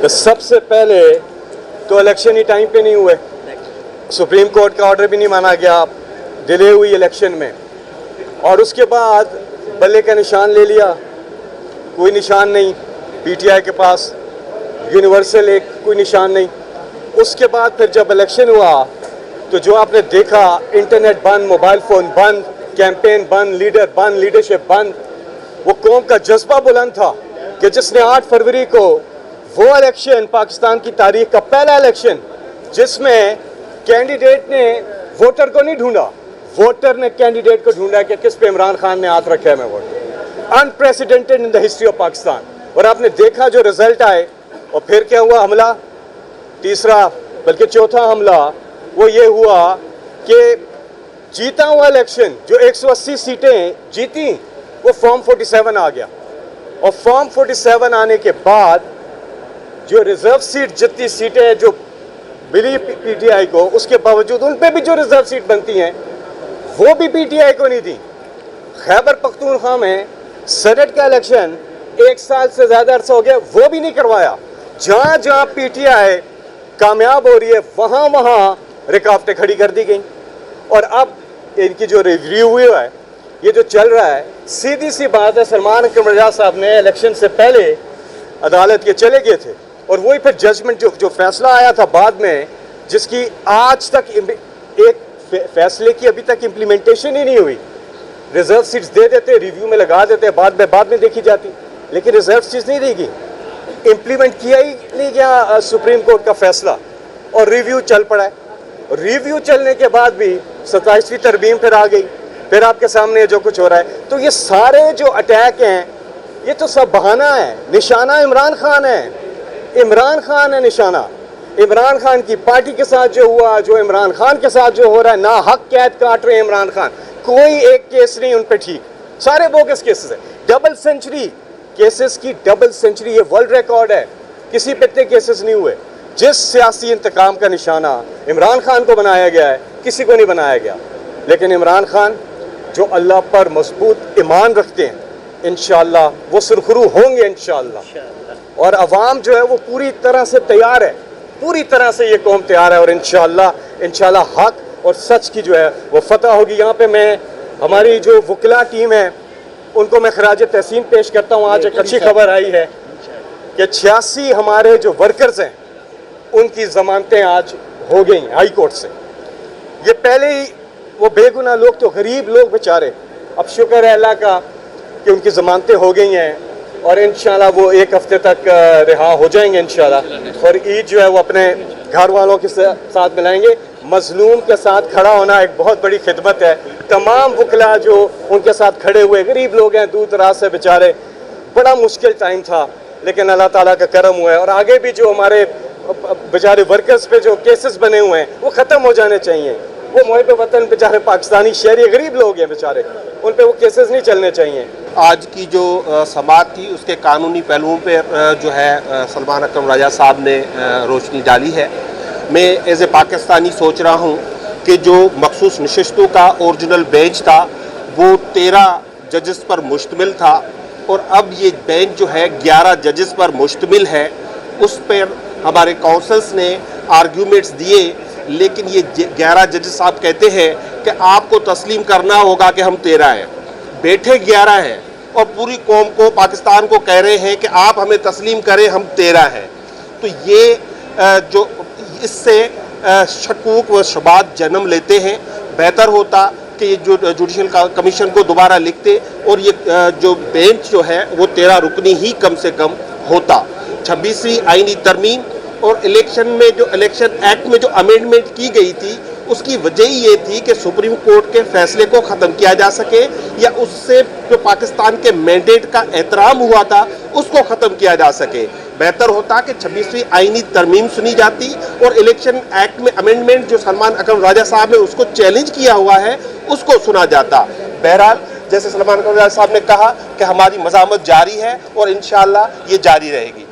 तो सबसे पहले तो इलेक्शन ही टाइम पे नहीं हुए, सुप्रीम कोर्ट का ऑर्डर भी नहीं माना गया डिले हुई इलेक्शन में, और उसके बाद बल्ले का निशान ले लिया, कोई निशान नहीं पीटीआई के पास, यूनिवर्सल एक कोई निशान नहीं। उसके बाद फिर जब इलेक्शन हुआ तो जो आपने देखा, इंटरनेट बंद, मोबाइल फ़ोन बंद, कैंपेन बंद, लीडर बंद, लीडरशिप बंद। वो कौम का जज्बा बुलंद था कि जिसने 8 फरवरी को वो इलेक्शन, पाकिस्तान की तारीख का पहला इलेक्शन जिसमें कैंडिडेट ने वोटर को नहीं ढूंढा, वोटर ने कैंडिडेट को ढूंढा कि किस पे इमरान खान ने हाथ रखा है मैं vote. Unprecedented in the history of Pakistan. और आपने देखा जो रिजल्ट आए, और फिर क्या हुआ, हमला, तीसरा बल्कि चौथा हमला वो ये हुआ कि जीता हुआ इलेक्शन जो 180 सीटें जीती वो फॉर्म 47 आ गया, और फॉर्म 47 आने के बाद जो रिजर्व सीट जितनी सीटें जो मिली पीटीआई को, उसके बावजूद उन पे भी जो रिजर्व सीट बनती हैं वो भी पीटीआई को नहीं दी। खैबर पख्तूनख्वा में सेनेट का इलेक्शन 1 साल से ज़्यादा अरसा हो गया, वो भी नहीं करवाया। जहाँ जहाँ पीटीआई कामयाब हो रही है वहाँ वहाँ रुकावटें खड़ी कर दी गई। और अब इनकी जो रिव्यू है, ये जो चल रहा है, सीधी सी बात है, सलमान अकरम रजा साहब ने इलेक्शन से पहले अदालत के चले गए थे, और वही फिर जजमेंट जो फैसला आया था बाद में, जिसकी आज तक एक फैसले की अभी तक इम्प्लीमेंटेशन ही नहीं हुई। रिजर्व सीट्स दे देते, रिव्यू में लगा देते, बाद में देखी जाती, लेकिन रिजर्व सीट्स नहीं देगी, इम्प्लीमेंट किया ही नहीं गया सुप्रीम कोर्ट का फैसला, और रिव्यू चल पड़ा है। रिव्यू चलने के बाद भी 27वीं तरमीम फिर आ गई, फिर आपके सामने जो कुछ हो रहा है। तो ये सारे जो अटैक हैं ये तो सब बहाना है, निशाना इमरान खान है, इमरान खान है निशाना। इमरान खान की पार्टी के साथ जो हुआ, जो इमरान खान के साथ जो हो रहा है, ना हक कैद काट रहे हैं इमरान खान, कोई एक केस नहीं उन पे ठीक, सारे बोगस केसेस है। डबल सेंचुरी केसेस की डबल सेंचुरी, ये वर्ल्ड रिकॉर्ड है, किसी पे इतने केसेस नहीं हुए। जिस सियासी इंतकाम का निशाना इमरान खान को बनाया गया है, किसी को नहीं बनाया गया। लेकिन इमरान खान जो अल्लाह पर मजबूत ईमान रखते हैं, इंशाअल्लाह वो सुरखरू होंगे इंशाअल्लाह। और अवाम जो है वो पूरी तरह से तैयार है, पूरी तरह से ये कौम तैयार है, और इंशाअल्लाह हक और सच की जो है वो फतह होगी। यहाँ पे मैं हमारी जो वकला टीम है उनको मैं खराज तहसीन पेश करता हूँ। आज एक अच्छी खबर आई है कि 86 हमारे जो वर्कर्स हैं उनकी जमानतें आज हो गई हाई कोर्ट से। ये पहले ही वो बेगुनाह लोग तो, गरीब लोग बेचारे, अब शुक्र है अल्लाह का कि उनकी जमानतें हो गई हैं, और इंशाल्लाह वो 1 हफ्ते तक रिहा हो जाएंगे इंशाल्लाह। और ईद जो है वो अपने घर वालों के साथ मिलाएंगे। मजलूम के साथ खड़ा होना एक बहुत बड़ी खिदमत है। तमाम वकला जो उनके साथ खड़े हुए गरीब लोग हैं, दूर दराज से बेचारे, बड़ा मुश्किल टाइम था, लेकिन अल्लाह ताला का करम हुआ है। और आगे भी जो हमारे बेचारे वर्कर्स पे जो केसेस बने हुए हैं वो ख़त्म हो जाने चाहिए। वो मुहिब वतन बेचारे पाकिस्तानी शहरी गरीब लोग हैं बेचारे, उन पे वो केसेस नहीं चलने चाहिए। आज की जो समाअत थी उसके कानूनी पहलुओं पर जो है सलमान अकरम रजा साहब ने रोशनी डाली है। मैं एज ए पाकिस्तानी सोच रहा हूँ कि जो मखसूस नशिस्तों का ओरिजिनल बेंच था वो 13 जजेस पर मुश्तमिल था, और अब ये बेंच जो है 11 जजेस पर मुश्तमिल है। उस पर हमारे काउंसल्स ने आर्ग्यूमेंट्स दिए, लेकिन ये 11 जजेस साहब कहते हैं कि आपको तस्लीम करना होगा कि हम 13 हैं, बैठे 11 हैं, और पूरी कौम को, पाकिस्तान को कह रहे हैं कि आप हमें तस्लीम करें, हम 13 हैं। तो ये जो इससे शकूक व शुबात जन्म लेते हैं। बेहतर होता कि ये जो जुडिशल कमीशन को दोबारा लिखते, और ये जो बेंच जो है वो 13 रुकनी ही कम से कम होता। 26वीं आईनी तरमीम और इलेक्शन में जो इलेक्शन एक्ट में जो अमेंडमेंट की गई थी उसकी वजह ही ये थी कि सुप्रीम कोर्ट के फैसले को ख़त्म किया जा सके, या उससे जो पाकिस्तान के मैंडेट का एहतराम हुआ था उसको ख़त्म किया जा सके। बेहतर होता कि 26वीं आईनी तरमीम सुनी जाती, और इलेक्शन एक्ट में अमेंडमेंट जो सलमान अकरम रजा साहब ने उसको चैलेंज किया हुआ है उसको सुना जाता। बहरहाल जैसे सलमान अकरम रजा साहब ने कहा कि हमारी मज़ामत जारी है, और इंशाअल्लाह ये जारी रहेगी।